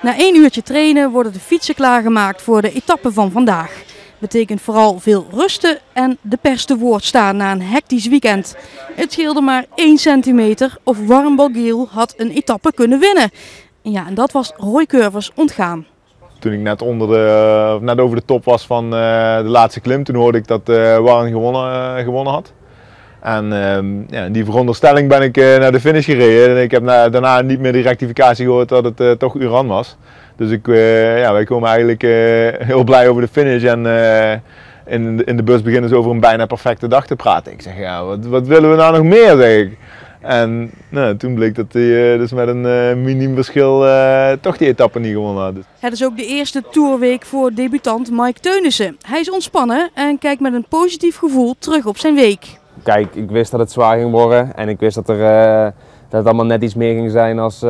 Na 1 uurtje trainen worden de fietsen klaargemaakt voor de etappe van vandaag. Betekent vooral veel rusten en de pers te woord staan na een hectisch weekend. Het scheelde maar 1 centimeter of Warren Barguil had een etappe kunnen winnen. Ja, en dat was Roy Curvers ontgaan. Toen ik net over de top was van de laatste klim, toen hoorde ik dat Warren gewonnen had. En in die veronderstelling ben ik naar de finish gereden. En ik heb daarna niet meer die rectificatie gehoord dat het toch Uran was. Dus wij komen eigenlijk heel blij over de finish. En in de bus beginnen ze over een bijna perfecte dag te praten. Ik zeg, ja, wat willen we nou nog meer, zeg ik. En toen bleek dat hij dus met een miniem verschil toch die etappe niet gewonnen had. Het is ook de eerste tourweek voor debutant Mike Teunissen. Hij is ontspannen en kijkt met een positief gevoel terug op zijn week. Kijk, ik wist dat het zwaar ging worden en ik wist dat het allemaal net iets meer ging zijn als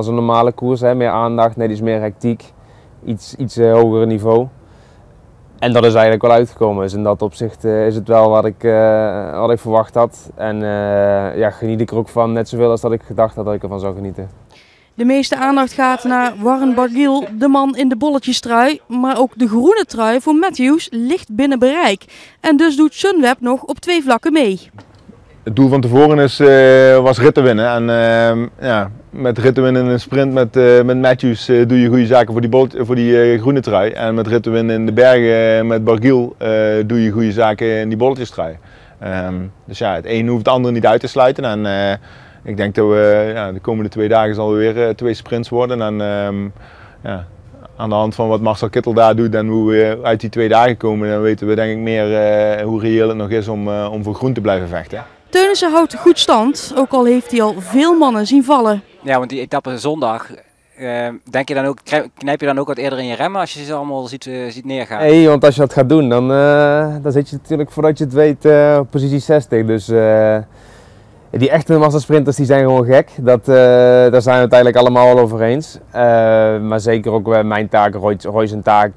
een normale koers. Hè. Meer aandacht, net iets meer hectiek, iets hoger niveau. En dat is eigenlijk wel uitgekomen. Dus in dat opzicht is het wel wat ik verwacht had. En geniet ik er ook van, net zoveel als dat ik gedacht had dat ik ervan zou genieten. De meeste aandacht gaat naar Warren Barguil, de man in de bolletjestrui. Maar ook de groene trui voor Matthews ligt binnen bereik. En dus doet Sunweb nog op 2 vlakken mee. Het doel van tevoren was ritten winnen. En met ritten winnen in een sprint met Matthews doe je goede zaken voor die groene trui. En met ritten winnen in de bergen met Barguil doe je goede zaken in die bolletjestrui. Dus ja, het een hoeft het andere niet uit te sluiten. En ik denk dat we de komende 2 dagen zal weer 2 sprints worden. En aan de hand van wat Marcel Kittel daar doet en hoe we uit die 2 dagen komen, dan weten we denk ik meer hoe reëel het nog is om voor groen te blijven vechten. Teunissen houdt goed stand, ook al heeft hij al veel mannen zien vallen. Ja, want die etappe zondag, knijp je dan ook wat eerder in je remmen als je ze allemaal ziet neergaan? Nee, want als je dat gaat doen, dan zit je natuurlijk voordat je het weet op positie 60. Dus die echte massasprinters die zijn gewoon gek. Daar zijn we het eigenlijk allemaal wel over eens. Maar zeker ook mijn taak, Roy zijn taak,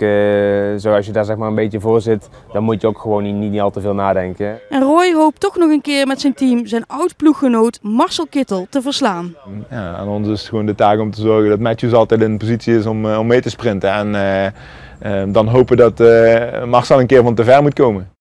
zoals je daar zeg maar een beetje voor zit, dan moet je ook gewoon niet al te veel nadenken. En Roy hoopt toch nog een keer met zijn team zijn oud-ploeggenoot Marcel Kittel te verslaan. Ja, aan ons is het gewoon de taak om te zorgen dat Matthews altijd in positie is om mee te sprinten. En dan hopen dat Marcel een keer van te ver moet komen.